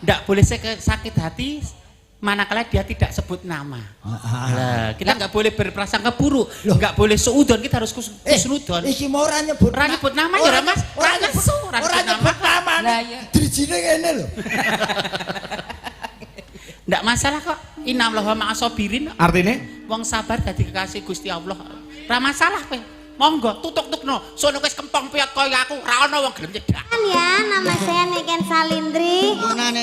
ndak boleh sakit hati manakala dia tidak sebut nama. Kita nggak boleh berprasangka buruk, nggak boleh seudon, kita harus kusnudon. Iki mau ora nyebut nama ya Mas. Ora nyebut nama. Lah ya. Drijine ngene lho. Ndak masalah kok. Innallaha ma'asabirin. Artine wong sabar dadi kekasih Gusti Allah. Ora masalah kowe. Monggo tutuk-tukno. Sono wis kempong piyot kaya aku, ora ana wong gelem nyedak. Ya, nama saya Niken Salindri.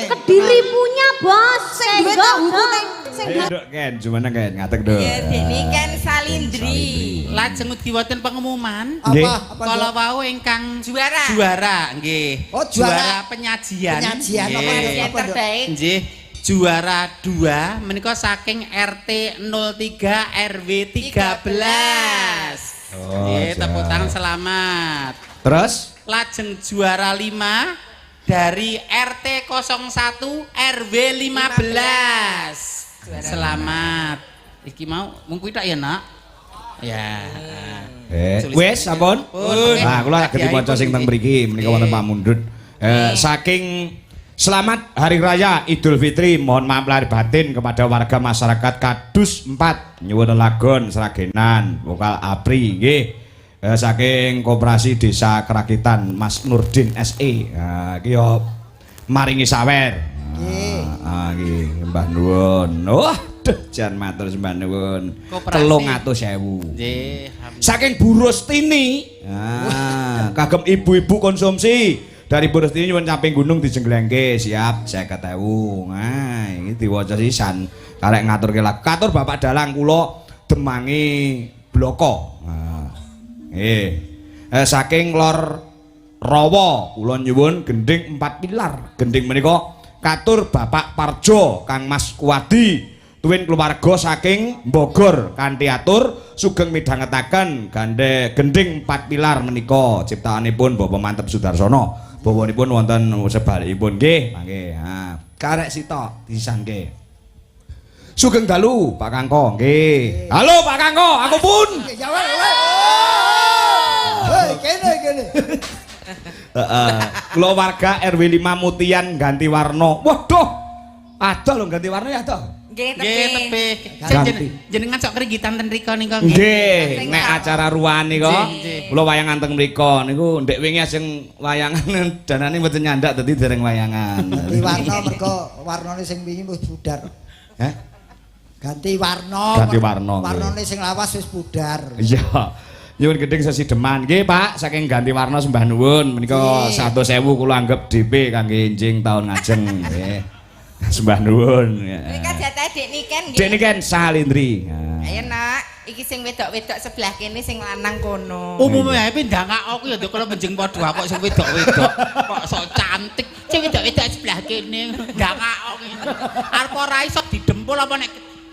Kediri punya bos. Sing Dok Ken, gimana Ken? Ngatek dong. Ya, Niken Salindri. Lajeng ugi wonten pengumuman. Apa? Kala wau ingkang juara nggih. Oh, juara penyajian. Penyajian apa terbaik. Nggih. Juara 2 menika saking RT 03 RW 13. Nggih, tepuk tangan selamat. Terus? Lajeng juara 5 dari RT 01 RW 15. Selamat. Iki mau mung kuwi tak ya, Nak? Ya. Wes sampun. Nah, kula lagi diponco sing teng mriki menika wonten Pak Mundut. Saking selamat Hari Raya Idul Fitri, mohon maaf lahir batin kepada warga masyarakat Kadus 4 nyuwun lagon seragenan vokal Apri nggih. Saking Koperasi Desa Kerakitan Mas Nurdin SE. Iki yo maringi sawer. Nggih, Mbah nuwun. Wah, jan matur sembah nuwun. 300.000. Nggih. Saking Bu Rustini. Kagem ibu-ibu konsumsi. Dari Bu Rustini nyuwun camping gunung dijenglengke siap 50.000. Nah, iki diwaca sisan. Karek ngaturke lagu. Katur Bapak Dalang kula Demangi Bloko. Saking Lor Rawa kula nyuwun gending 4 pilar. Gending menika katur Bapak Parjo Kang Mas Kuwadi tuwin keluarga saking Bogor kanthi atur sugeng midhangetaken gandhe gending 4 pilar menika ciptaanipun Bapak Mantep Sudarsono. Bawanipun wonten sebalikipun nggih. Mangke. Karek sitok disanke. Sugeng dalu Pak Kangko nggih. Halo Pak Kangko, aku pun. Hei, kene. Kula warga RW 5 Mutian ganti warna. Waduh. Ada lho ganti warna ya to. Nggih, tebih. Jenengan sok kerigitan ten rika nika nggih. Nggih, nek acara ruwani kok. Kula wayangan teng mriko niku ndek wingi ajeng wayangan danane mboten nyandak dadi dereng wayangan. Ganti warna mergo warnane sing wingi wis pudar. Heh? Ganti warna. Ganti warna. Warnane sing lawas wis pudar. Iya. Nyuwun gedeng sesideman nggih Pak, saking ganti warna sembah nuwun menika 100.000 kula anggap DP kangge enjing taun ngajeng nggih. Sembah nuwun. Nika jatah Dek Niken nggih. Dek Niken Salindri. Ayo Nak, iki sing wedok-wedok sebelah kene sing lanang kono. Umume ae ndangak aku ya kala benjing padha kok sing wedok-wedok. Kok sok cantik. Sing wedok-wedok sebelah kene ndangak kok ngene. Arep ora iso didempul apa nek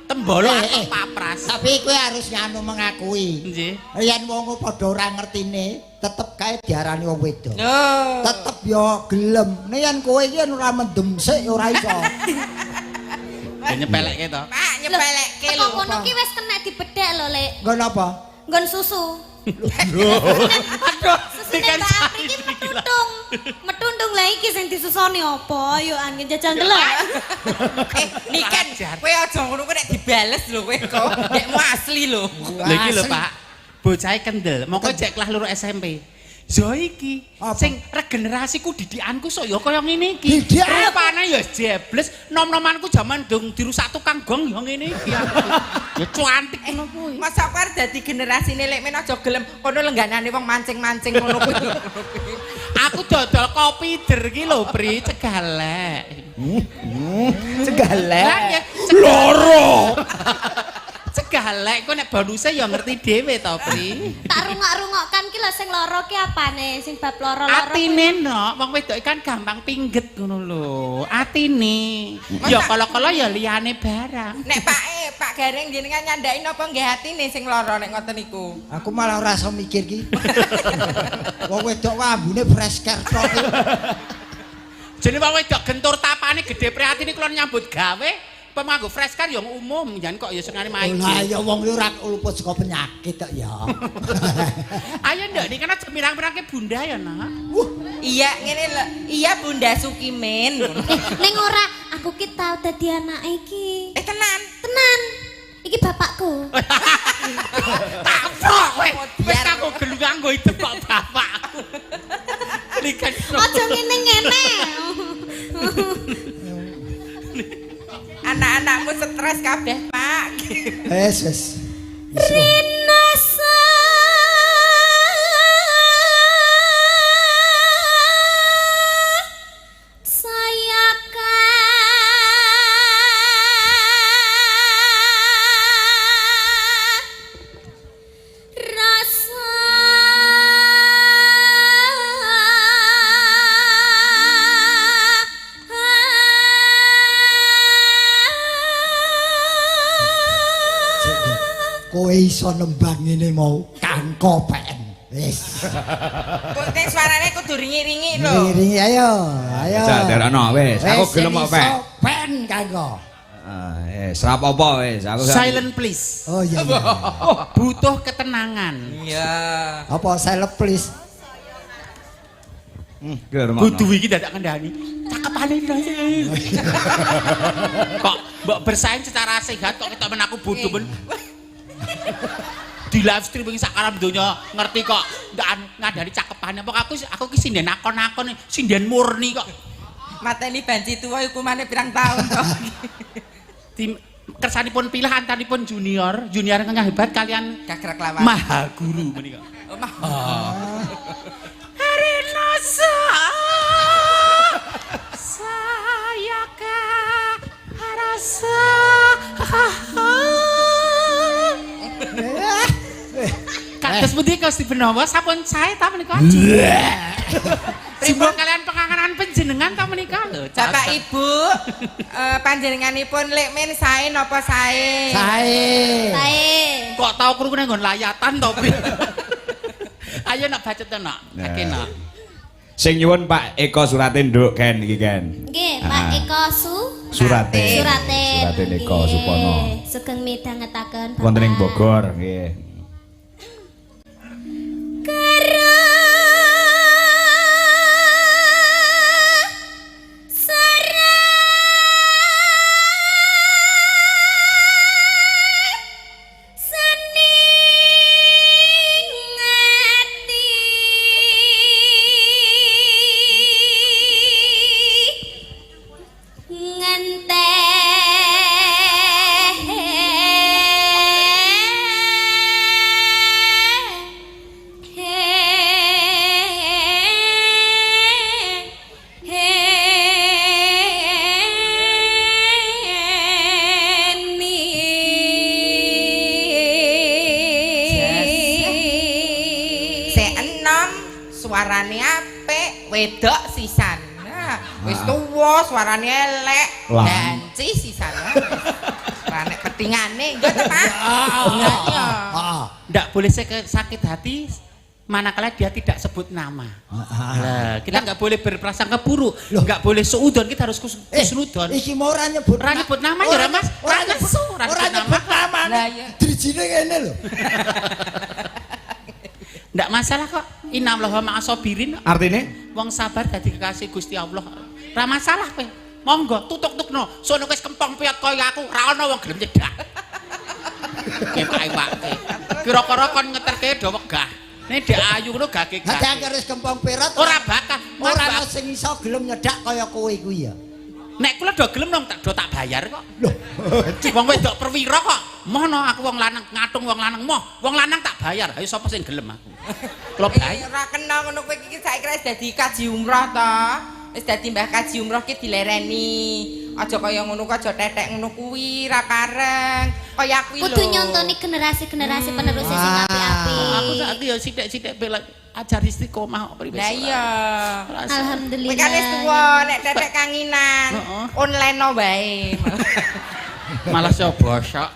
tembolo papras. Tapi kowe harus nganu mengakui. Nggih. Yen wong padha ora ngertine, tetep kae diarani wong wedok. Oh. Tetep yo gelem. Nek yen kowe iki ora mendem sik ora iso. Nyepelekke to. Pak, nyepelekke lho. Kok ngono ki wis kena dibedhek lho, Lek. Nggon apa? Nggon susu. Aduh, Susune Mbak Apri iki metundung. Metundung lah iki sing disusoni apa? Ayo angin jajal delok. Niken, kowe aja ngono kowe nek dibales lho kowe kok. Dekmu asli lho. Lha iki lho Pak. Bocahe kendel, mongko jek kelas loro SMP. Yo iki sing regenerasiku didikanku sok ya kaya ngene iki. Rupane ya jebles, nom-nomanku jaman dong dirusak tukang gong ya ngene iki. Ya cantik ngono kuwi. Masa aku arep dadi generasine lek men aja gelem kono lengganane wong mancing-mancing ngono kuwi. Aku dodol kopi der iki lho, Pri, cegalek. Cegalek. Loro. Cegalek kok nek bonuse ya ngerti dhewe to, Pri. Tak rungok-rungokkan ki lho sing lara ki apane? Sing bab lara-lara. Atine no, wong wedok kan gampang pingget ngono lho. Atine. Ya kala-kala ya liyane barang. Nek Pak Gareng jenengan nyandaki napa nggih atine sing lara nek ngoten niku. Aku malah ora iso mikir ki. Wong wedok wae ambune fresh care tok. Jenenge wong wedok gentur tapane gedhe prihatine kula nyambut gawe. pemanggo fresh kan yang umum jan kok ya senengane main. Lah ya wong yo ora luput saka penyakit kok ya. Ayo ndak nih kan aja mirang-mirangke bunda ya nak. Iya ngene lho. Iya Bunda Sukimin. Ning ora, aku ki tau dadi anake iki. Tenan. Tenan. Iki bapakku. Tapok kowe. Wis aku gelu nganggo itu kok bapakku. Likan. Aja ngene-ngene. Anak-anakmu stres kabeh, Pak. Wes. Rinasa kowe iso nembang ngene mau kang kopen. Wis. Kok nek suarane kudu ringi-ringi lho. Ringi ayo. Aja derono wis. Aku gelem kok pek. Pen kanggo. Wis ora apa-apa wis. Aku Silent please. Oh iya. Butuh ketenangan. Iya. Apa silent please? Kudu iki dadak kendani. Cakepane iki. Kok mbok bersaing secara sehat kok ketok men aku bodoh men. Di live streaming sakaram donya ngerti kok ndak ngandani cakepane apa aku ki sinden akon-akon sinden murni kok. Mateni banci tuwa hukumane pirang tahun kok. Kersanipun pilih antanipun junior kang hebat kalian Gagrag lawan. Maha Guru menika. Oh, Maha. Harinasa saya ka rasa Kados pundi Gusti Benowo sampun sae ta menika? Simbol kalian penganganan panjenengan ta menika lho. Bapak Ibu, panjenenganipun lek men sae napa sae? Sae. Kok tau krungu nang nggon layatan to, Pri? Ayo nak bacot to, Nak. Akena. Sing nyuwun Pak Eko Surate nduk Ken iki Ken. Nggih, Pak Eko Surate. Surate Eko Supono. Sugeng midhangetaken Bapak. Wonten ing Bogor nggih. Suarane apik, wedok sisan. Nah, wis tuwa suarane elek, danci sisan. Lah nek petingane enggak ta, Pak? Ndak boleh sakit hati manakala dia tidak sebut nama. Nah, kita nggak boleh berprasangka buruk, nggak boleh suudon, kita harus kusnudon. Iki mau ora nyebut nama ya Mas. Ora nyebut nama. Lah iya. Drijine ngene lho. Ndak masalah kok. Innallaha ma'asobirin. Artine wong sabar dadi kekasih Gusti Allah. Ora masalah kowe. Monggo tutuk-tukno. Sono wis kempong piyot kaya aku, ora ana wong gelem nyedak. Kepake-pake. Kira-kira kon ngeterke do wegah. Nek Dek Ayu ngono gage gage. Nek wis kempong pirot ora bakal. Ora ana sing iso gelem nyedak kaya kowe kuwi ya. Nek kula do gelem dong do tak bayar kok. Lho. Wong wedok perwira kok. Mono aku wong lanang ngatung wong lanang moh. Wong lanang tak bayar. Ayo sapa sing gelem aku. Kula bayar. Ora kena ngono kowe iki saiki wis dadi kaji umroh to. Wis dadi mbah kaji umroh ki dilereni. Aja kaya ngono kok aja tetek ngono kuwi ra pareng. Kaya kuwi lho. Kudu nyontoni generasi-generasi penerus sing apik-apik. Aku saiki ya sithik-sithik bela ajar istiqomah kok priwe. Lah iya. Alhamdulillah. Kowe kan wis tuwa nek tetek kanginan. Online no wae. Malah so bosok.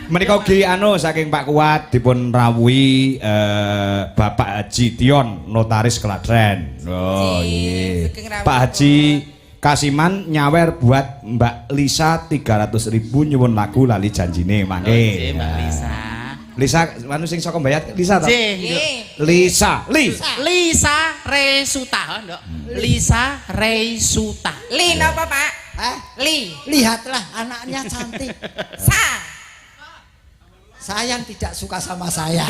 Menika ugi anu saking Pak Kuat dipun rawuhi Bapak Haji Tion notaris Klaten. Oh nggih. Pak Haji Kasiman nyawer buat Mbak Lisa 300.000 nyuwun lagu lali janjine mangke. Mbak Lisa. Lisa anu sing saka Mbayat Lisa to? Lisa Resuta, Nduk. Lisa Resuta. Li napa, Pak? Li. Lihatlah anaknya cantik. Saya yang tidak suka sama saya.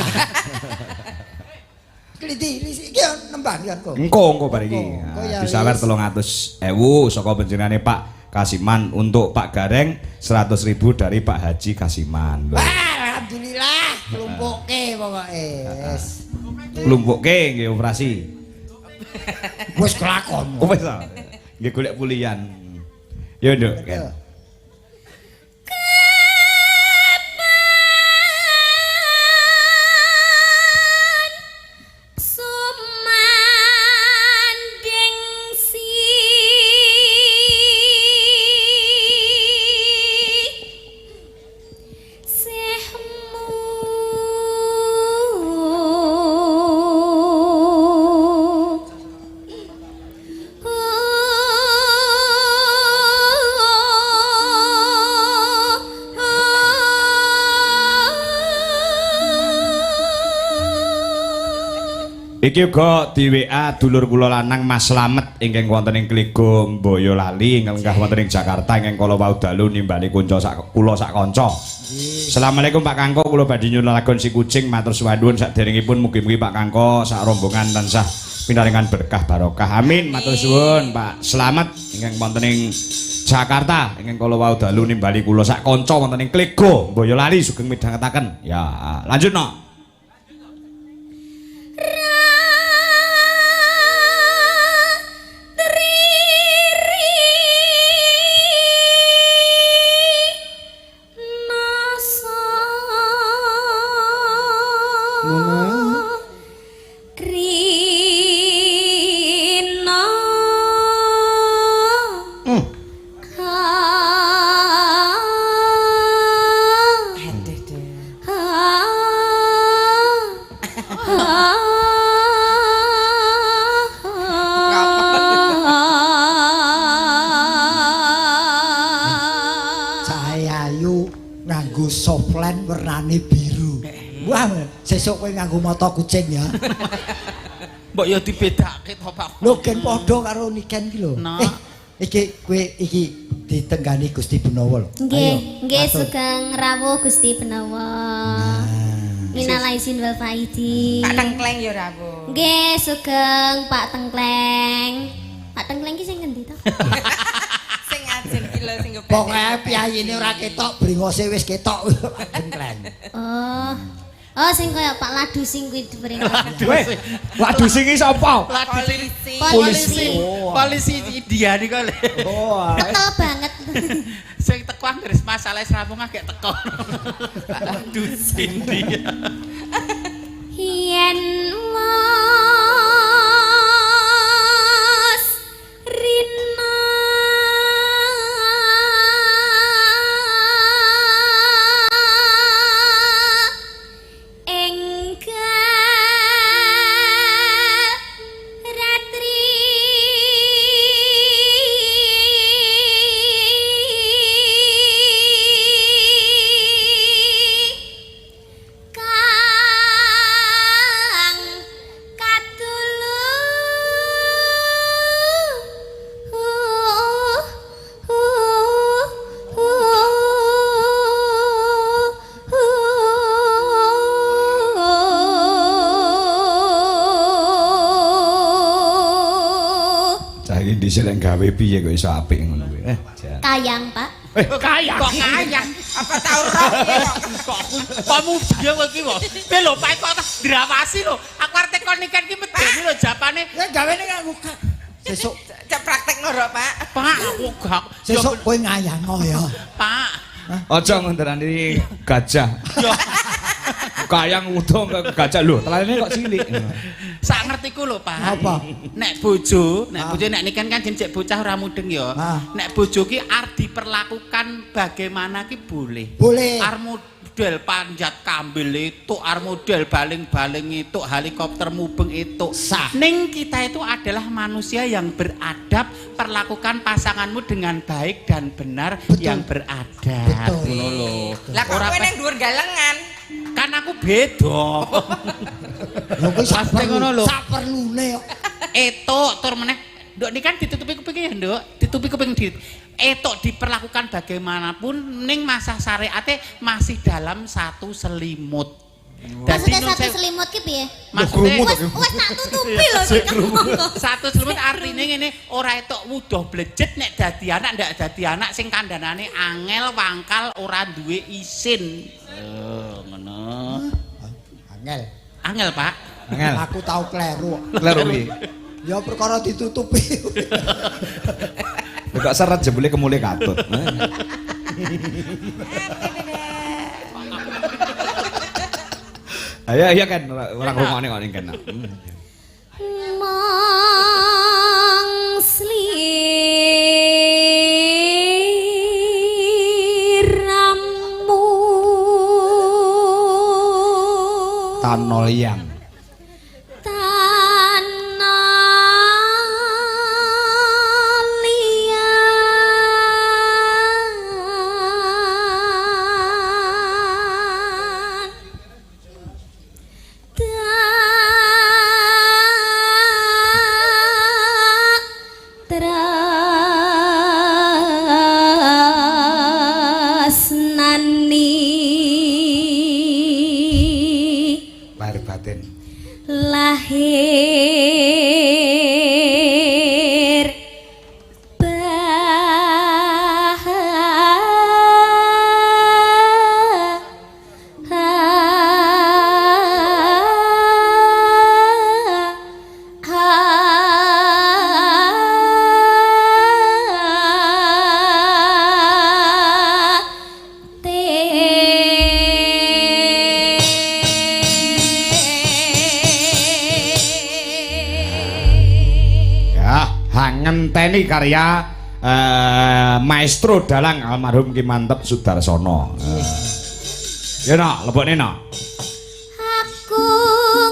Kliti, iki nembang ya kok. Engko bar iki. Disawer 300.000 saka panjenengane Pak Kasiman untuk Pak Gareng 100.000 dari Pak Haji Kasiman. Alhamdulillah, klumpuke pokoke. Wis. Klumpuke nggih operasi. Wis kelakon. Wis. Nggih golek pulian. Ya Nduk. Iki uga di WA dulur kula lanang Mas Slamet ingkang wonten ing Kligo Boyolali ingkang lenggah wonten ing Jakarta ingkang kala wau dalu nimbali kanca kula sak kanca. Assalamualaikum Pak Kangko, kula badhe nyuwun lagon si kucing matur suwun saderengipun mugi-mugi Pak Kangko sak rombongan tansah pinaringan berkah barokah. Amin. Matur suwun Pak Slamet ingkang wonten ing Jakarta ingkang kala wau dalu nimbali kula sak kanca wonten ing Kligo Boyolali sugeng midhangetaken. Ya, lanjutno. Softland warnane biru. Wah, sesuk kowe nganggo mata kucing ya. Mbok ya dibedakake to, Pak. Lho gen padha karo Niken iki lho. Iki kowe iki ditenggani Gusti Benawa lho. Nggih sugeng rawuh Gusti Benawa. Minal aidin wal faidin. Pak Tengkleng ya rawuh. Nggih sugeng Pak Tengkleng. Pak Tengkleng ki sing ngendi to? Sing ajeng ki lho sing kepen. Pokoke piyayine ora ketok, bringose wis ketok Pak Tengkleng. Oh sing kaya Pak Ladusing kuwi dibring. Ladusing iki sapa? Polisi India niku lho. Oh, Betul banget. Sing teko ngres masalah rampung agek teko. Ladusing dia. Yen Rina Seleng gawe piye kok iso apik ngono kuwi. Kayang, Pak. Kayang. Kok kayang? Apa tau roh kok mudhe kowe iki kok. Kowe lho Pak kok drawasi lho. Aku arep tekon niken iki medeni lho japane. Ya gawene nganggo sesuk cek praktekno rok, Pak. Pak aku gak sesuk kowe ngayangno ya. Pak. Aja ngenderani gajah. Kayang udung ke gajah lho, telane kok cilik. Sak ngertiku lho, Pak. Apa? Nek bojo nek niken kan jeneng bocah ora mudeng ya. Nek bojo ki arep diperlakukan bagaimana ki boleh. Boleh. Arep model panjat kambil itu, model baling-baling itu, helikopter mubeng itu. Ning kita itu adalah manusia yang beradab, perlakukan pasanganmu dengan baik dan benar. Betul. Yang beradab. Ngono lho. Lah kok kowe ning dhuwur galengan? Kan aku beda. Lho kowe pasti ngono lho. Saperlune kok. Etuk tur meneh. Nduk ini kan ditutupi kupingnya, Nduk. Ditutupi kuping etuk diperlakukan bagaimanapun ning masa syariate masih dalam satu selimut. Maksudnya satu selimut ki piye? Maksudnya wes tak tutupi lho. Satu selimut artinya ngene, ora etok wudoh blejet nek dadi anak ndak dadi anak sing kandhanane angel wangkal ora duwe isin. Ngono. Angel. Angel, Pak. Angel. Aku tahu kleru. Kleru iki. Ya perkara ditutupi. Kok seret jebule kemule katut. Ayo iya kan orang rungokne kok ning kene. Sliramu Tanolyang. Lahir ngenteni karya maestro dalang almarhum Ki Mantep Sudarsono. Ya nak, lebokne nak. aku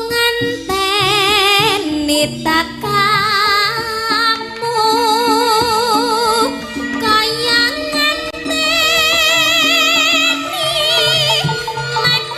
ngenteni takamu kaya ngenteni madane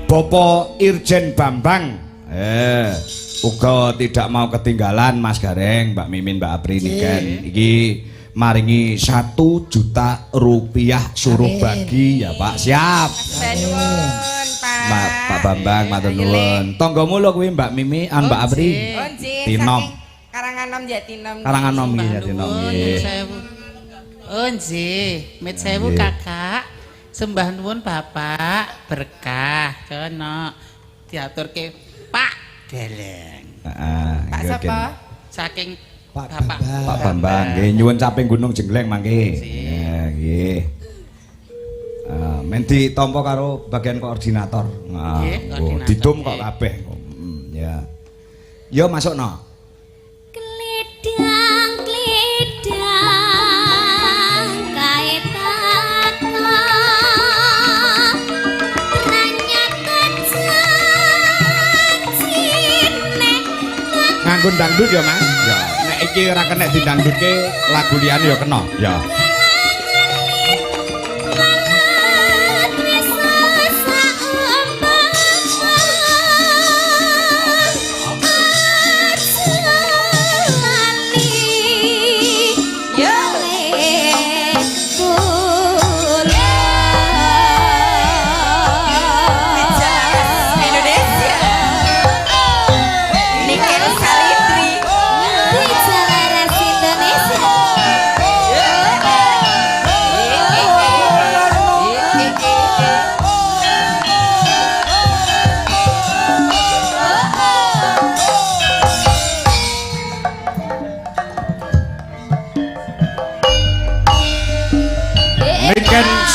Bapak Irjen Bambang uga tidak mau ketinggalan Mas Gareng, Mbak Mimin, Mbak Apri niken. Iki maringi 1 juta rupiah suruh bagi ya Pak. Siap. Nuwun, Pak. Pak Bambang matur nuwun. Tanggamu lho kuwi Mbak Mimi an Mbak Apri. Oh nggih. Tinom. Karanganom Jatinom. Karanganom nggih Jatinom nggih. Oh nggih, mit sewu Kakak. Sembah nuwun Bapak, berkah kono diaturke Pak Deleng. Heeh. Pak sapa? Saking Pak Bapak Bambang. Pak Bambang nggih nyuwun caping Gunung Jengleng mangke. Nggih. Men ditampa karo bagian koordinator. Nggih, koordinator. Didum kok kabeh. Ya. Yo masukno. Kledang kae taka ranyat janjine Nganggo dangdut ya Mas. Ya. Nek iki ora kenek didangdutke lagu liyane ya kena. Ya.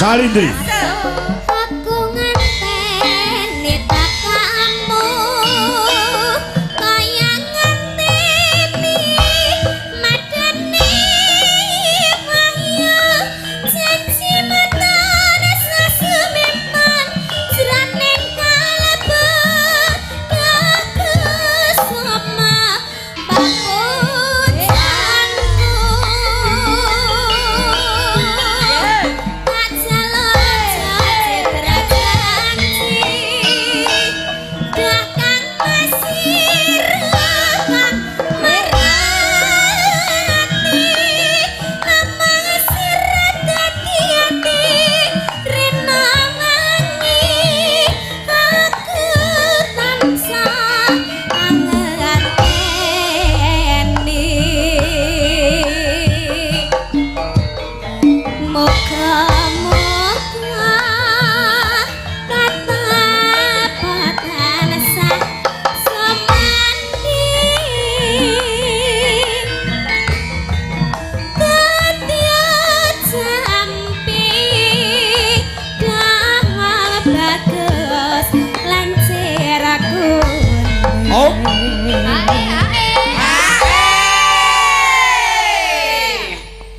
Salindri. aku ngenteni takamu kaya ngenteni madani wahyu janji menar sasumeman jroning kalbu kesoma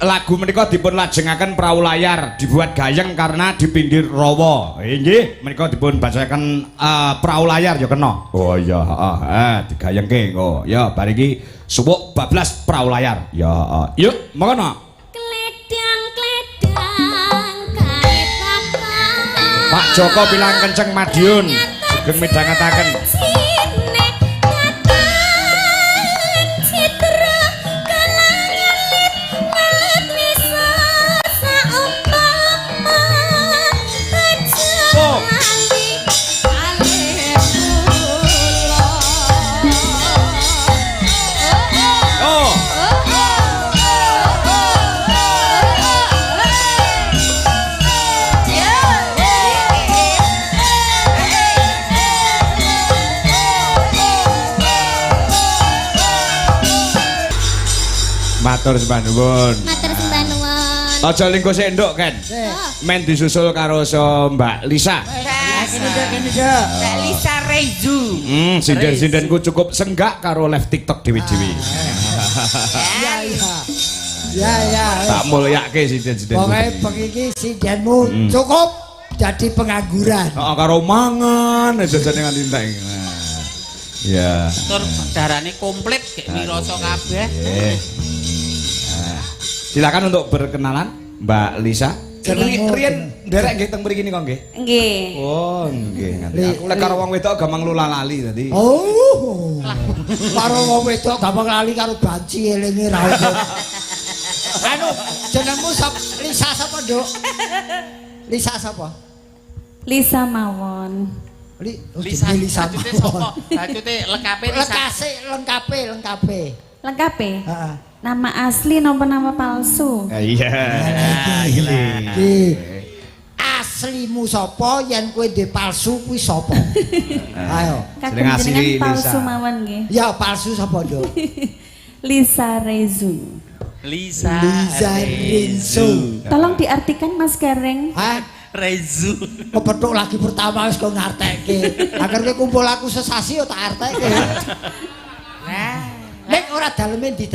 Lagu menika dipun lajengaken prau layar dibuat gayeng karena di pinggir rawa. Nggih, menika dipun bacaken prau layar ya kena. Oh iya, heeh, digayengke engko. Ya bar iki suwuk bablas prau layar. Ya, yuk, monggo. Kledang kae taka Pak Joko bilang kenceng Madiun sugeng midhangetaken. Matur sembah nuwun. Matur sembah nuwun. Aja linggo sendok kan. Men disusul karo Mbak Lisa. Mbak Lisa Reju. Sinden-sindenku cukup senggak karo live TikTok dewi-dewi. Ya. Tak mulyake sinden-sinden. Pokoke pengiki sindenmu cukup jadi pengangguran. Heeh karo mangan jajane nganti entek. Ya. Tur darane komplit gek miroso kabeh. Silakan untuk berkenalan Mbak Lisa. Riyen nderek nggih teng mriki nika nggih. Nggih. Oh, nggih. Aku lek karo wong wedok gampang lula lali tadi. Oh. Karo wong wedok gampang lali karo banci elinge ra Anu, jenengmu Lisa sapa, Nduk? Lisa sapa? Lisa mawon. Lisa mawon. Bacute lengkape Lengkape. Lengkape? Heeh. Nama asli napa nama palsu? Iya. Aslimu sapa yen kowe ndek palsu kuwi sapa? Ayo. Jeneng asli palsu Lisa. mawon nggih. Ya palsu sapa, Nduk? Lisa Rezu. Lisa Renzo. Tolong diartikan Mas Gareng. Hah? Rezu. Kepethuk lagi pertama wis kok ngartekke. Agar kowe kumpul aku sesasi yo tak artekke. Nah, Nek ora daleme ndi?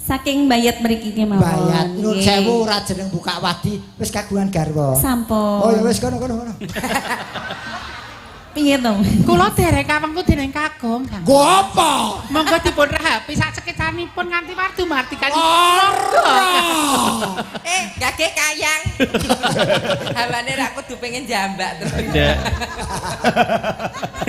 Saking bayat mriki ki mawon. Bayat Nun Nggih. sewu ora jeneng buka wadi wis kagungan garwa. Sampun. Oh ya wis kono. Piye to? Kula dereng kawengku dening Kagong. Kang. Nggo apa? Monggo dipun rahapi sak sekecanipun nganti wardu martikan. gage kayang. Hawane ra kudu pengen jambak terus.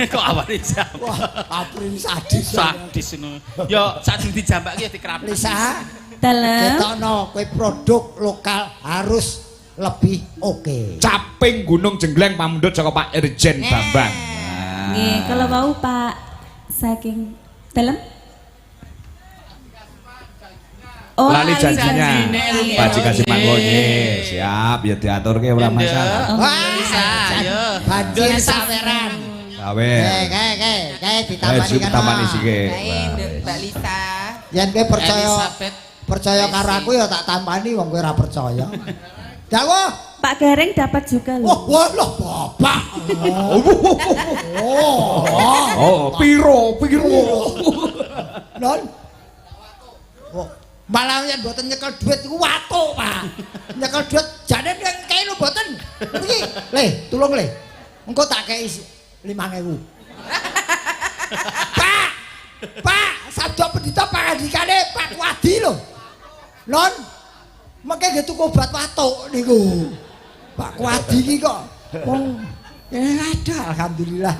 Kok awake jambak? Wah, April sadis. Sadis ngono. Ya sadurunge dijambak ki ya dikerap. Lisa, Dalem. ketokno kowe produk lokal harus lebih oke. Caping Gunung Jengleng pamundhut saka Pak Irjen Bambang. Nggih, kalau mau Pak saking dalem. Oh, Lali janjinya. janjine. Pak dikasih mangko nggih. Siap ya diaturke ora masalah. Wah, Lisa, ayo. Banjir saweran. Gawe. Kae ditambani kan. Tamani sike. Kae Mbak Lisa. Yen kowe Elizabeth. percaya karo aku ya tak tampani wong kowe ora percaya. Dawuh. Pak Gareng dapat juga loh. Wah, walah bapak. Oh, piro. Non. Oh, malah yen mboten nyekel dhuwit iku watuk, Pak. Nyekel dhuwit jane kei lho mboten. Iki, Le, tulung Le. Engko tak kei 5.000. Pak, sabda pendhita pangandikane Pak Wadi lho. Non. Mengke nggih tuku obat watuk niku. Pak Wadi iki kok wong ada alhamdulillah.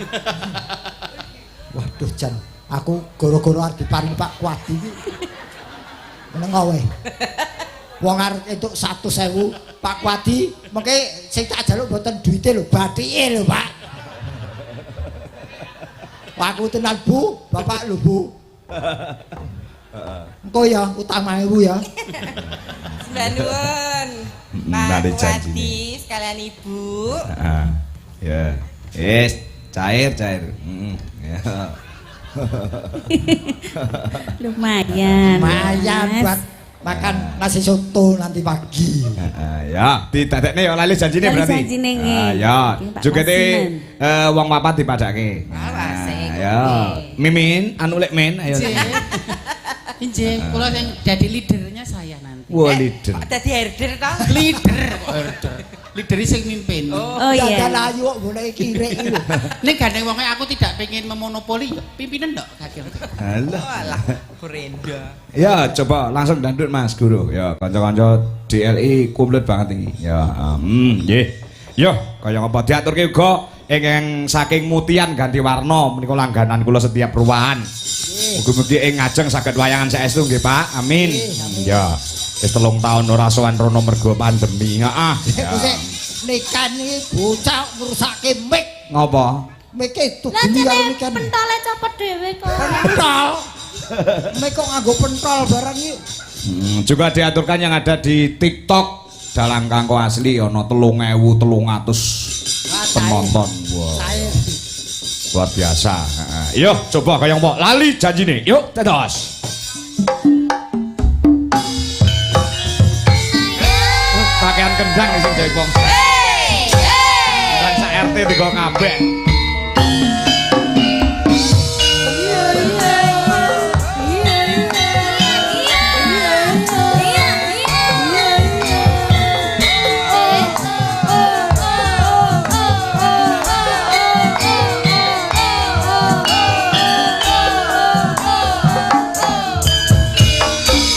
Waduh Jan, aku gara-gara arep diparingi Pak Wadi iki. Meneng wae. Wong arep entuk 100.000 Pak Wadi, mengke sing tak jaluk mboten duwite lho, bathike lho, Pak. Aku tenan Bu, Bapak lho Bu. Engko ya utang 5.000 ya. Mbak Nuwun. Nade Pak janjine. Wadi sekalian Ibu. Heeh. Ya. Wis, cair. Ya. Lumayan. Lumayan Mas. buat makan nasi soto nanti pagi. Ya, didadekne ya lali janjine Lali berarti. janjine nggih. Ya, Nggih, Pak juga Kasiman. wong papat dipadake. Asik. Ya, Mimin, anu lek men, ayo. Injih, kula sing dadi leadernya saya nanti. Wah, leader. Kok dadi herder to? Leader kok order. Leader sing mimpin. Oh iya. Dadan ayu kok boleh kirek iki lho. Ning gandeng wonge aku tidak pengen memonopoli ya pimpinan ndok kakek. Alah. Walah, Brenda. Ya, coba langsung dandut Mas Guru. Ya, kanca-kanca DLI komplit banget iki. Ya, nggih. Yo, kaya apa diaturke uga ingkang saking Mutian ganti warna menika langganan kula setiap ruwahan. Mugi-mugi ing ngajeng saged wayangan saestu nggih, Pak. Amin. Ya. Wis 3 tahun ora sowan rono mergo pandemi. Heeh. Sik nikan iki bocah ngrusake mic. Ngopo? Mic itu Lah geni karo jane nikan. pentole copot dhewe kok. Pentol. Mic kok nganggo pentol barang iki. Juga diaturkan yang ada di TikTok dalam kangko asli ono 3.300 penonton. Wow. Cair. Luar biasa. Yuk coba kaya mbok lali janjine. Yuk tetos. Pakaian kendang sing jaipong. Dan sak RT tiga kabeh.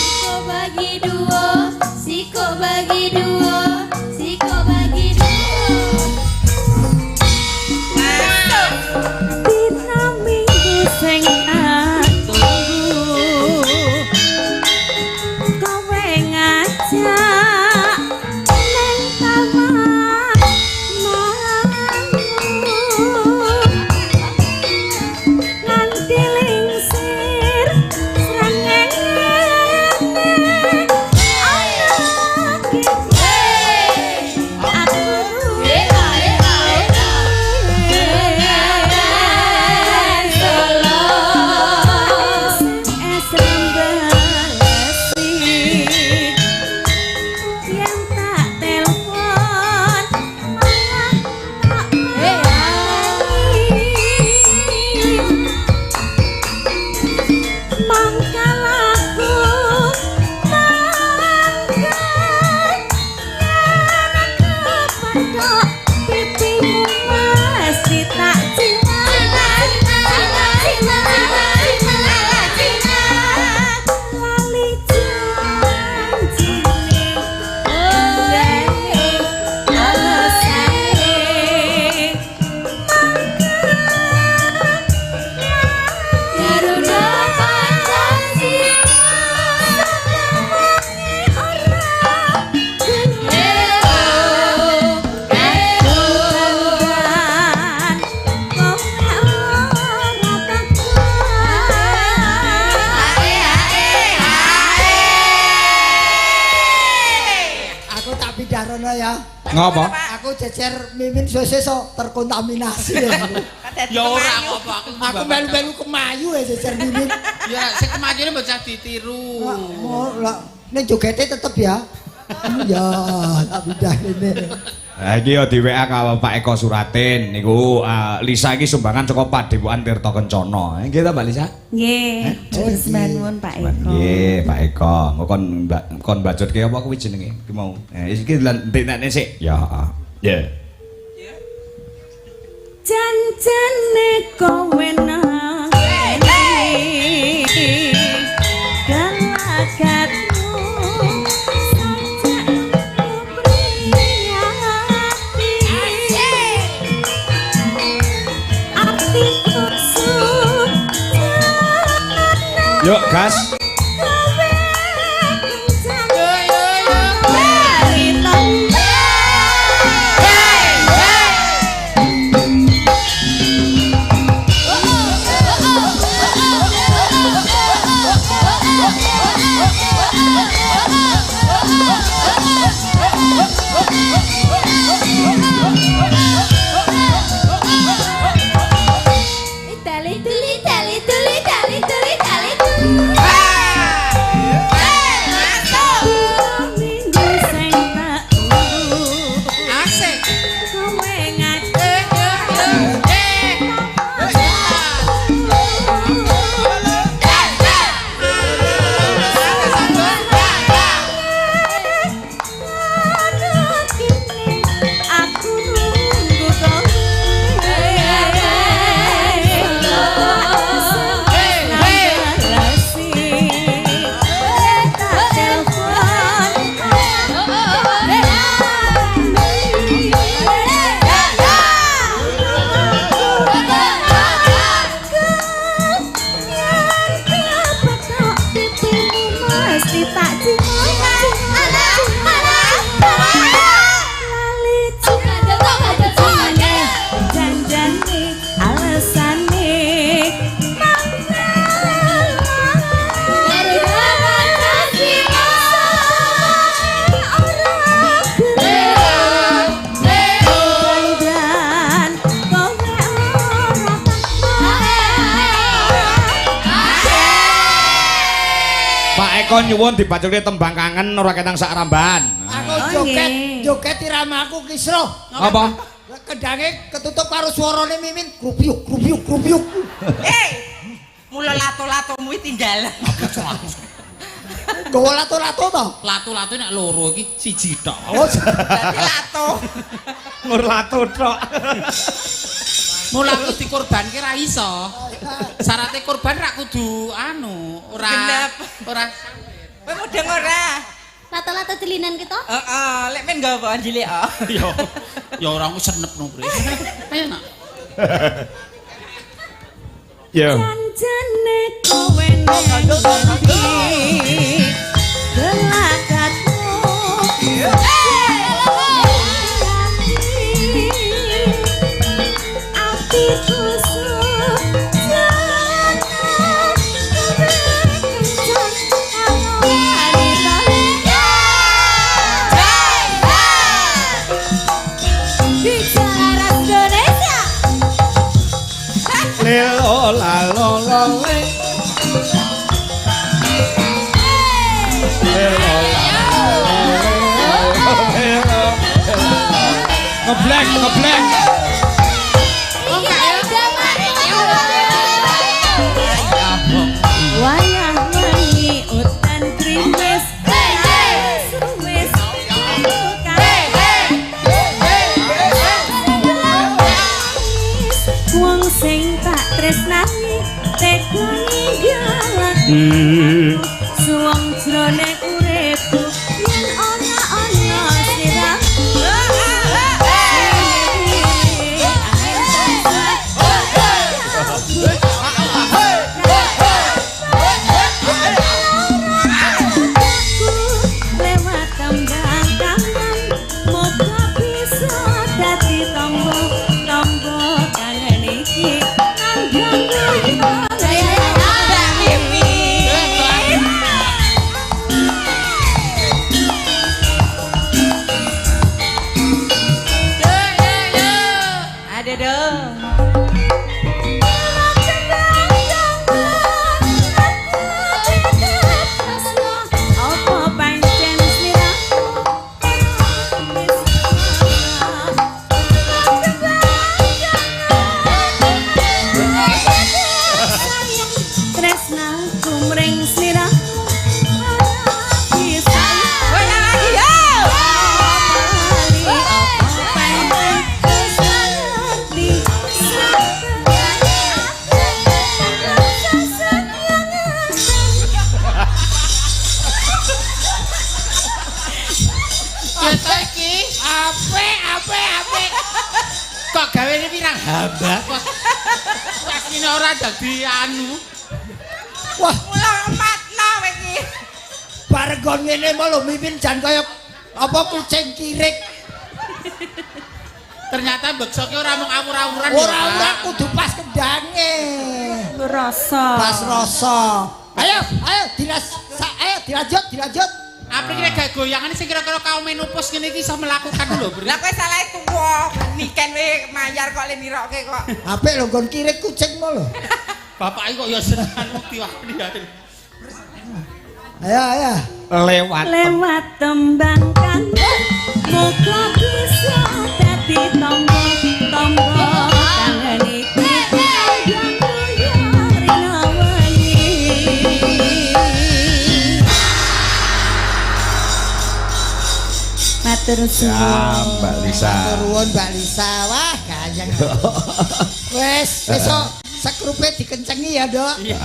Siko bagi dua. patok pipimu mesti tak cima lali janjine alasane Garuda Pancasila Aku tak pidarono ya. Ngapa? Aku jejer mimin sesuk terkontaminasi ya. Ya ora apa Aku melu-melu kemayu ya jejer mimin. Ya sing kemajune bocah ditiru. Lah ning jogete tetep ya. Ya, tak pindah ini. Nah, iki ya di WA karo Pak Eko Suratin niku Lisa iki sumbangan saka Padepokan Tirta Kencana. Nggih ta Mbak Lisa? nggih terus nuwun Pak Eko Nggih, Pak Eko. Engko kon bacotke apa kuwi jenenge? Iki mau. Iki ndekne sik. Ya, heeh. Ya. janjane kowe nang galagatmu Yuk, gas. Eko nyuwun dibacoke tembang kangen ora ketang sak ramban. Aku joget iramaku kisruh. Apa? Kedange ketutup karo swarane mimin grubyuk grubyuk grubyuk. Mula lato-latomu tinggal. Gowo lato-lato to? Lato-lato nek loro iki siji tok. Oh, Dadi lato. Ngur lato tok. Mula wis dikorbanke ra iso. Syaratnya korban ra kudu ora Genep. ora Kowe mudeng ora? Lato-lato celinan kita. Heeh, lek men nggawa cilik oh. ya ora aku senep no, Bre. Ayo nak. Ya. janjane kowe nang gelagatmu atiku Lelo la lo lo le. Lelo la lo lo. Ngeblek, ngeblek. wayah wengi udan krimis suwis suwung jroning uripku yen ana sliramu lewat tembang kangen moga bisa dadi tombo kangen iki nandang kok gawe ini pirang hamba pas ini ora dadi anu wah lompatno iki bareng gon ngene mau lho mimpin jan kaya apa kucing kirik ternyata bekso ki ora mung awur-awuran ora kudu pas kendange pas rasa ayo dilanjut Apri kira gak goyangan sing kira-kira kaum menopause ngene iki iso melakukan lho, Bro. Lah kowe salah tuwa, niken we mayar kok le nirokke kok. Apik lho nggon kirik kucing mo lho. Bapak iki kok ya senengan mukti wae. Ayo. Lewat tembang kangen moga bisa dadi tombo kangen iki matur suwun Mbak Lisa. Turun Mbak Lisa. Wah, gayeng. Wes, besok sekrupe dikencengi ya, Dok. Iya.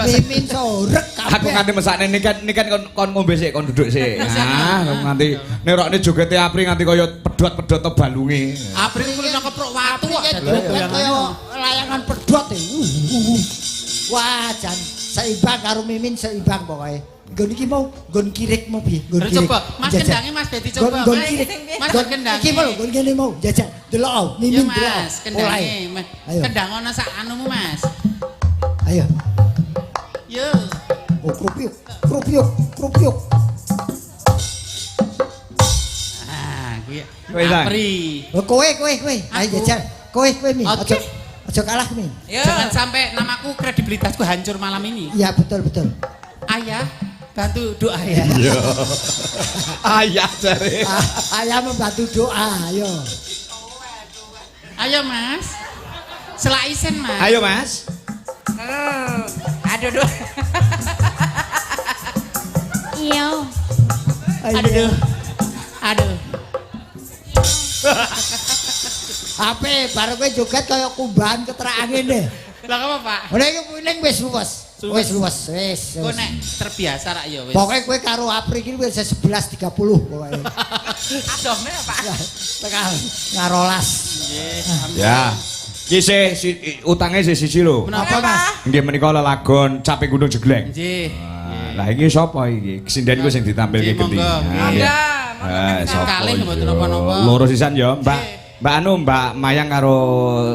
Mimin sorek kabeh. Aku nganti mesakne nikan kon ngombe sik, kon duduk sik. Nah, nganti nerokne jogete Apri nganti kaya pedhot-pedhot to balunge. Apri kuwi nang keprok watu kok dadi kaya layangan pedhot e. Wah, jan seimbang karo Mimin seimbang pokoke. Nggon iki mau nggon kirik mau piye? Nggon kirik. Coba, Mas kendange Mas Dedi coba. Nggon kirik. Mas kendang. Iki mau nggon kene mau jajal. Delok Mimin delok. Mas, kendange. Kendang ana sak anumu, Mas. Ayo. Yo. Oh, krupyuk. Ah, kuwi. Kowe ta? Apri. Oh, kowe. Ayo jajal. Kowe Mi. Oke. Aja kalah Mi. Jangan sampai namaku kredibilitasku hancur malam ini. Iya, betul. Ayah, bantu doa ya. Iya. Ayah jare. Ayah membantu doa, ayo. Ayo, Mas. Selaisen, Mas. Ayo, Mas. Aduh. iya Aduh. Ape bareng kowe joget kaya kumbahan keterak angin deh. Lah apa, Pak? Ora iki ning wis luwes. Wis. Kok nek terbiasa rak ya wis. Pokoke kowe karo Apri iki wis 11.30 pokoke. Aduh, men Pak. Tekan ngarolas. Nggih. Ya. Ki utange siji lho. Menapa, Mas? Nggih menika lelagon Caping Gunung Jegleng. Nggih. Lah iki sapa iki? Kesinden ku sing ditampilke Nggih, genti. monggo. Kalih mboten napa-napa. Loro sisan ya, Mbak Mayang karo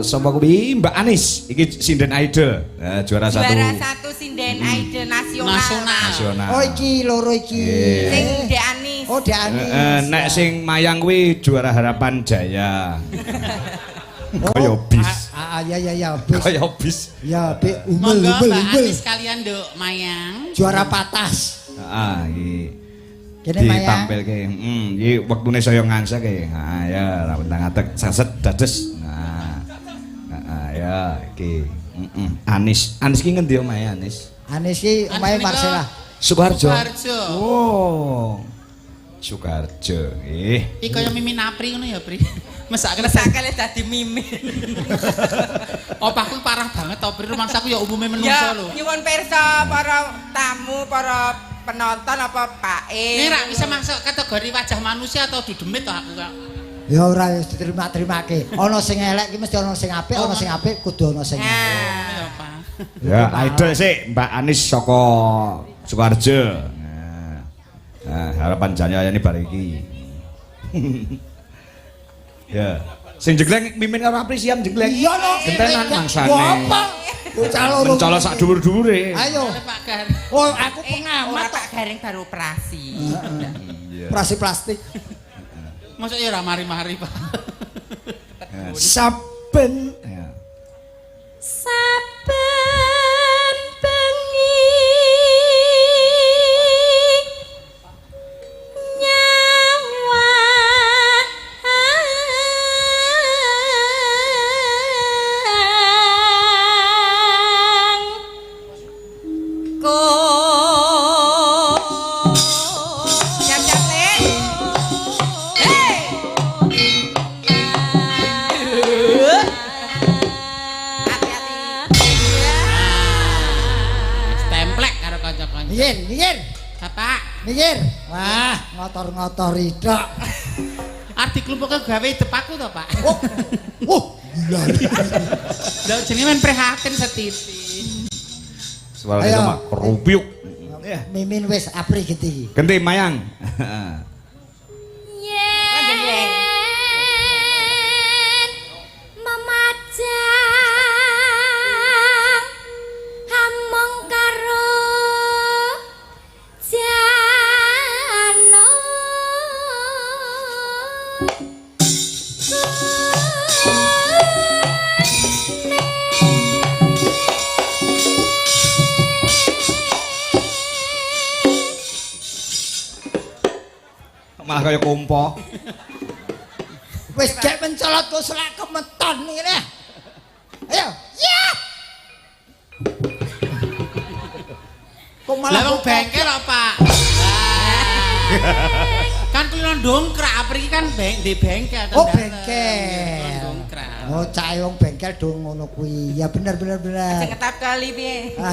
sapa kuwi? Mbak Anis. Iki sinden idol. Juara satu sinden idol nasional. nasional. Oh iki loro iki. Sing Dek Anis. Oh Dek Anis. Nek sing Mayang kuwi juara Harapan Jaya. Kaya bis. Ya bis. Kaya bis. Ya be Monggo Mbak umel. Anis kalian Nduk Mayang. Juara patas. Iki Kene Mayang. ditampilke. Iki wektune saya ngangsake. Ya rambut ngadeg saset dados. Ya iki. Anis ki ngendi omahe Anis? Anis ki omahe Marcella. Sukoharjo. Sukoharjo. Oh. Sukoharjo. Iki kaya Mimin Apri ngono ya, Pri. Mesake Mesake dadi mimin. Opaku parah banget to, Pri. Rumangsaku ya umume menungso Ya, lho. nyuwun pirsa para tamu, para penonton apa Pak E. Ini rak bisa masuk kategori wajah manusia atau dudemit to aku kak? Ya ora wis diterima-terimake. Ana sing elek ki mesti ana sing apik, ana sing apik kudu ana sing elek. Ya, Pak. Ya, idol sih Mbak Anis saka Sukoharjo. Nah, harapan jaya ini bariki. Ya. Sing jegleng mimin karo Apri siam jegleng. Iya no. Gentenan mangsane. Apa? Bocah loro. Mencolok sak dhuwur-dhuwure. Ayo. Oleh Pak Gar. Oh, aku Ora pengamat. Pak Garing baru operasi. Operasi plastik. Masuk ya ora mari-mari, Pak. Saben. Ya. Saben bengi nyawa Siap-siap, Le. Hei. Hati-hati. Templek karo kanca-kanca. Minggir, minggir. Bapak, Minggir. Wah, ngotor-ngotor ridok. arti kelumpuke gawe depaku to, Pak. Gila. Lha jenenge men prihatin setiti. Suara Ayo. sama kerupiuk. Mimin wis apri gitu iki. Genti mayang. yen memajang hamong karo jano Malah kaya kompo. Wis gek mencolot kok selak kemeton ngene. Ayo. Ya. Kok Lah malah wong bengkel kok, Pak. Kan kuwi ndongkrak, Apri kan di bengkel. Oh, Tandatan. bengkel. Ndongkrak. Oh, cah wong bengkel do ngono kuwi. Ya bener bener bener. Sing ngetap kali piye? Ah,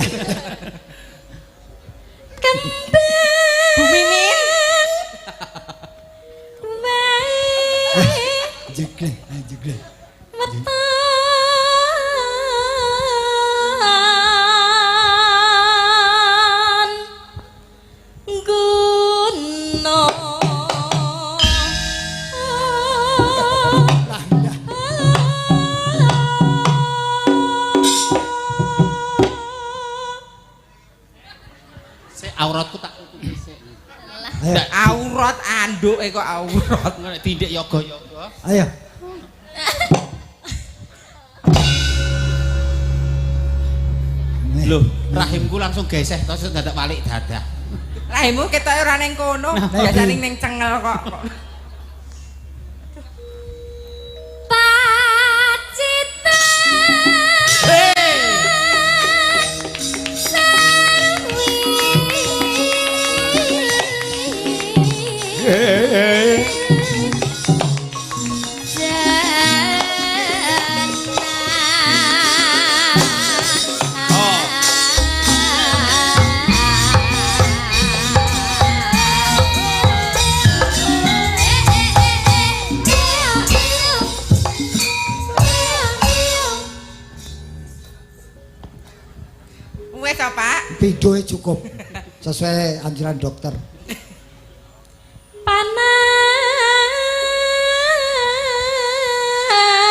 Bu Mimin. Jegle, jegle. weton guna Sik auratku tak tutupi sik. Ayo, Aurat anduk kok aurat. Nek tindik yoga-yoga. ayo. Loh, rahimku langsung geseh terus dadak balik dadah. Rahimu ketoke ora ning kono, biasane ning cengel kok. Wes to, Pak? Videonya cukup sesuai anjuran dokter.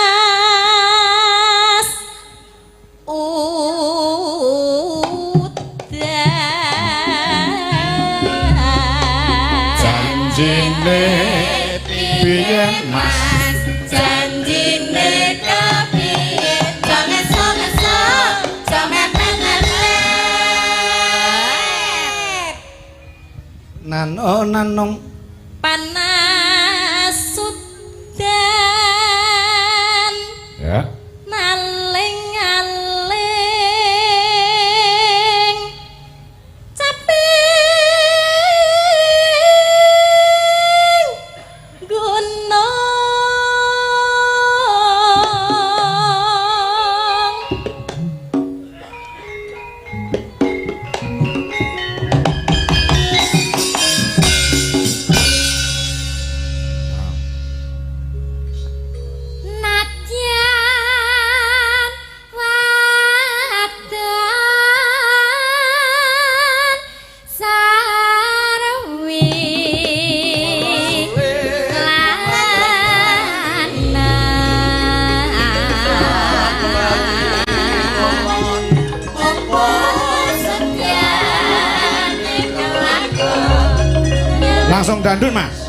panas udan Janjine biyen Mas. janjine kepiye jangan sok-sok jangan Nanong panas udan ya. naling-aling caping gunung Langsung dandut, Mas.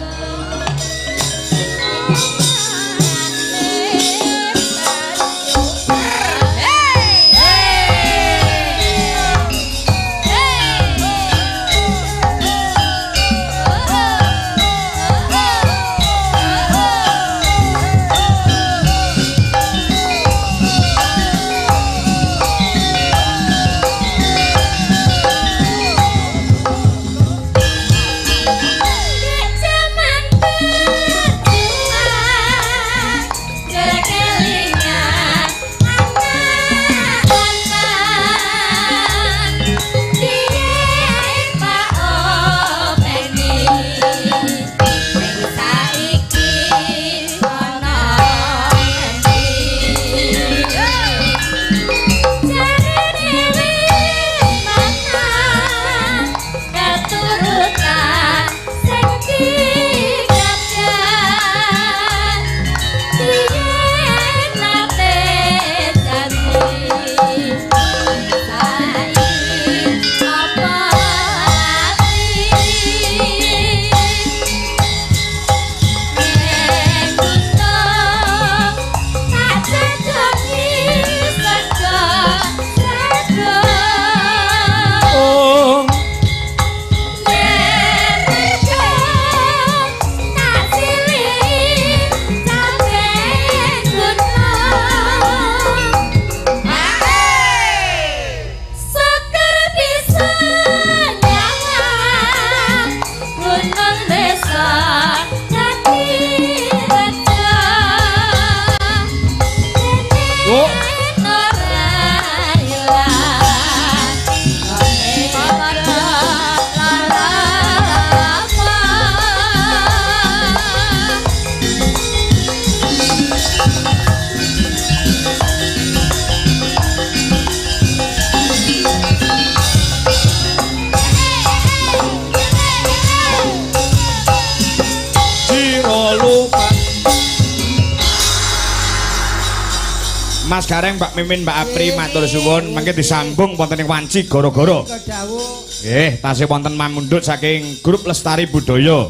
Mas Gareng, Mbak Mimin, Mbak Apri, matur suwun mengke disambung wonten ing wanci gara-gara. Nggih, tasih wonten mamundhut saking grup Lestari Budaya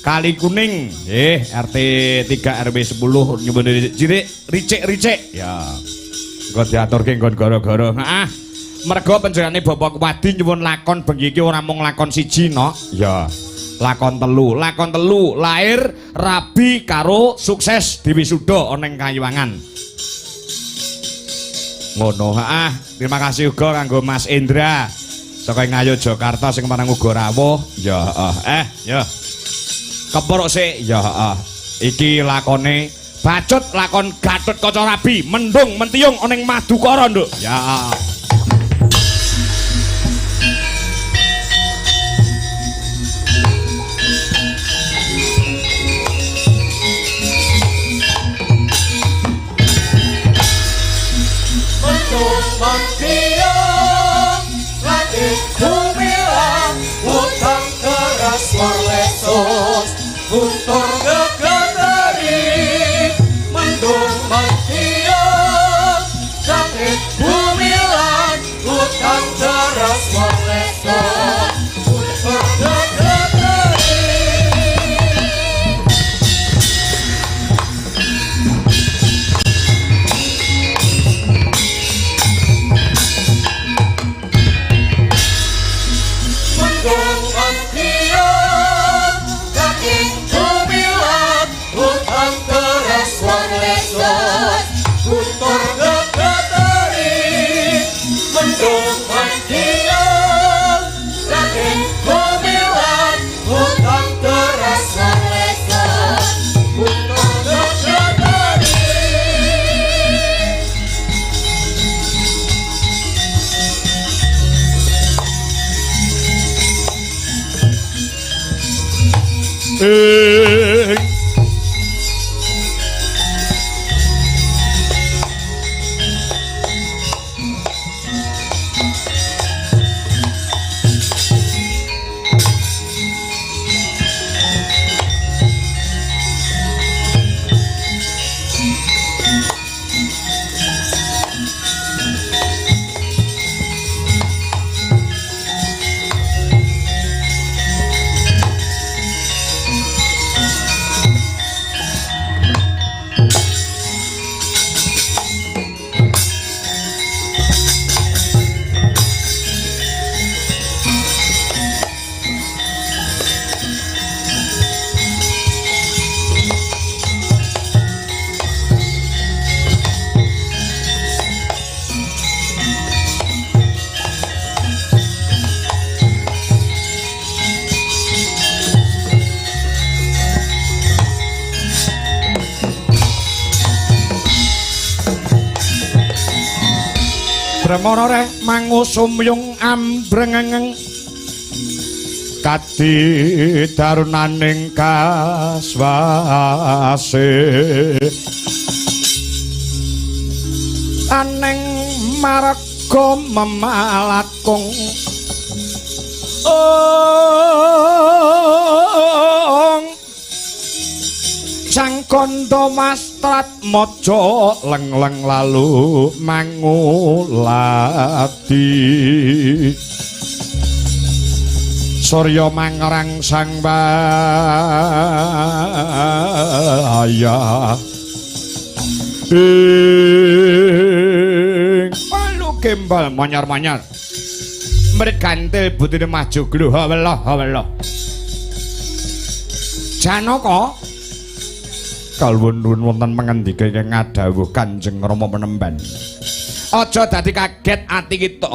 Kali Kuning, nggih, RT 3 RW 10 nyuwun cilik ricik-ricik. Ya. Engko diaturke nggon gara-gara. Heeh. Merga panjenengane Bapak Wadi nyuwun lakon bengi iki ora mung lakon siji, no. Ya. Lakon telu lahir rabi karo sukses diwisuda ana ing Kayuwangan. Ngono, terima kasih uga kanggo Mas Indra saka Ngayu Jakarta sing marang uga rawuh. Ya, ya. Kepruk sik, ya, iki lakone Bacut lakon Gatut Kaca Rabi, mendung mentiyung ana ing Madukara, Nduk. Ya. Mantiang langit bumilang utang keras warlesos guntur gegeteri mendung mantiang langit bumilang utang keras warlesos guntur gegeteri. Remorore mangusumyung ambrengeng kadi darunaning kaswase aneng marga memalakung sang kondo mastrat mojo leng-leng lalu mangulati Surya mangrang sang baya palu gembal manyar-manyar mrit gantil butine maju gluh hawelah Janaka kalwun nuwun wonten pangandika ingkang ngadhawuh Kanjeng Rama Penemban. Aja dadi kaget ati kita.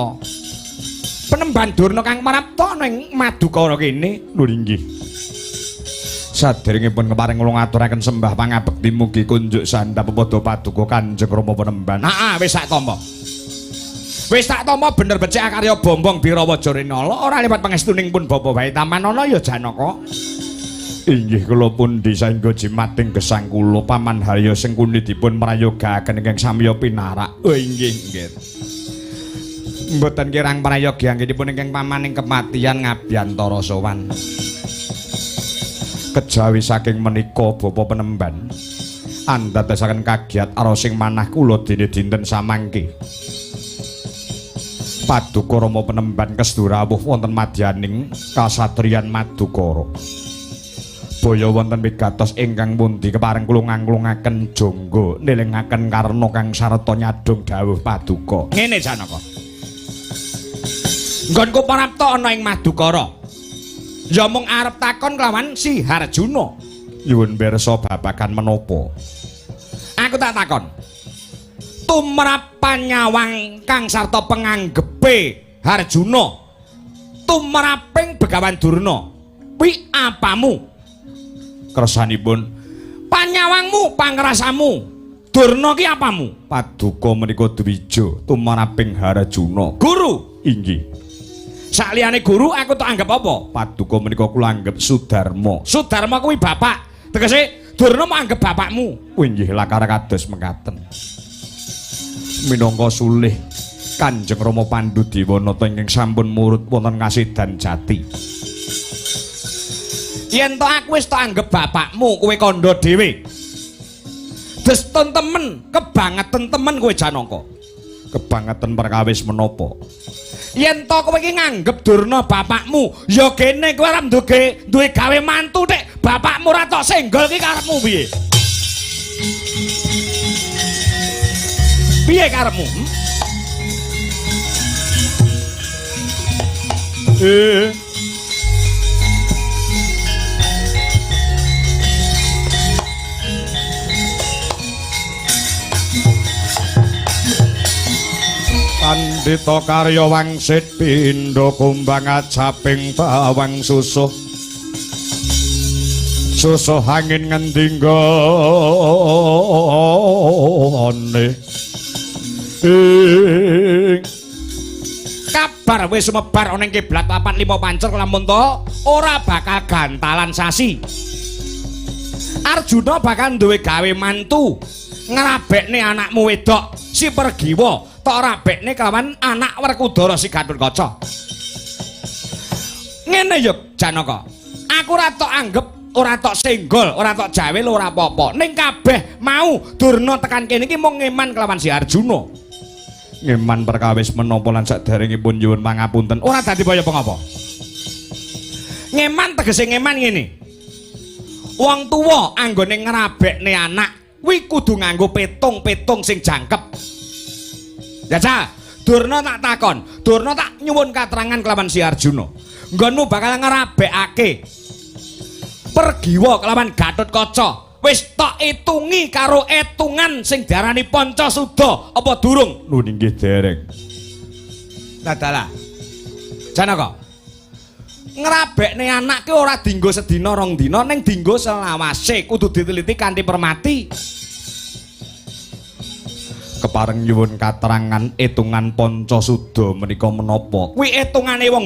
Penemban Durna kang marapta ning Madukara kene lho inggih. Saderengipun keparing kula ngaturaken sembah pangabekti mugi kunjuk sandhap padha paduka Kanjeng Rama Penemban. Wis sak tampa. Wis tak tampa bener becik karya Bombong Birawaja Renala ora liwat pangestuning pun Bapa wae tamanana ya Janaka. Inggih kula pundi saengga jimating gesang kula Paman Harya sing kuni dipun prayogakaken ingkang samya pinarak. Oh inggih nggih. Mboten kirang prayogi anggenipun ingkang pamaning kematian ngabiyantara sowan. Kejawi saking menika Bapa Penemban andadosaken kagiat arosing manah kula dene dinten samangke. Paduka Rama Penemban kesturawuh wonten madyaning kasatriyan Madukara. Boyo wonten wigatos ingkang pundi kepareng kula nganglungaken jangga nelingaken karna kang sarta nyadong dawuh paduka. Ngene Janaka. Nggonku parapta ana ing Madukara. Ya mung arep takon kelawan Si Harjuna. Nyuwun pirsa babagan menapa? Aku tak takon. Tumrap panyawang kang sarta penganggepe Harjuna. Tumraping Begawan Durna. Kuwi apamu? Kersanipun panyawangmu pangrasamu Durna ki apamu? Paduka menika Dwija tumraping Harjuna. Guru inggih. Sakliyane guru aku tak anggap apa? Paduka menika kula anggap Sudarma. Sudarma kuwi bapak. Tegese Durna mau anggap bapakmu. Oh inggih lakar kados mekaten. Minangka sulih Kanjeng Rama Pandhudewanata ingkang sampun murut wonten kasidan jati. Yen to aku wis tak anggap bapakmu kowe kandha dhewe. Deston temen, kebangetan temen kowe Janaka. Kebangetan perkawis menapa? Yen to kowe iki nganggep Durna bapakmu, ya kene kowe arep duwe gawe mantu nek bapakmu ora tok senggol ki karepmu piye? Piye karepmu? Pandita karya wangsit pindha kumbang ajaping bawang susuh angin ngendi nggone kabar wis sumebar ana ing kiblat papat 5 pancer lamun to ora bakal gantalan sasi. Arjuna bakal duwe gawe mantu ngrabekne anakmu wedok si Pergiwa tok rabekne kelawan anak Werkudara si Gatotkaca. Ngene ya Janaka. Aku ora tok anggap, ora tok senggol, ora tok jawe lho ora apa-apa. Ning kabeh mau Durna tekan kene iki mung ngeman kelawan si Arjuna. Ngeman perkawis menapa lan saderengipun nyuwun pangapunten. Ora dadi kaya pengapa. Ngeman tegese ngeman ngene. Wong tuwa anggone ngrabekne anak kuwi kudu nganggo petung-petung sing jangkep. Ya Ca, Durna tak takon, Durna tak nyuwun katerangan kelawan si Arjuna. Nggonmu bakal ngrabekake Pergiwa kelawan Gatotkaca. Wis tok itungi karo etungan sing diarani Pancasuda apa durung? Lho nggih dereng. Dadalah. Janaka. Ngrabekne anak ki ora dienggo sedina rong dina ning dienggo selawase kudu diteliti kanthi permati. kepareng nyuwun katerangan etungan Pancasuda menika menapa? Kuwi etungane wong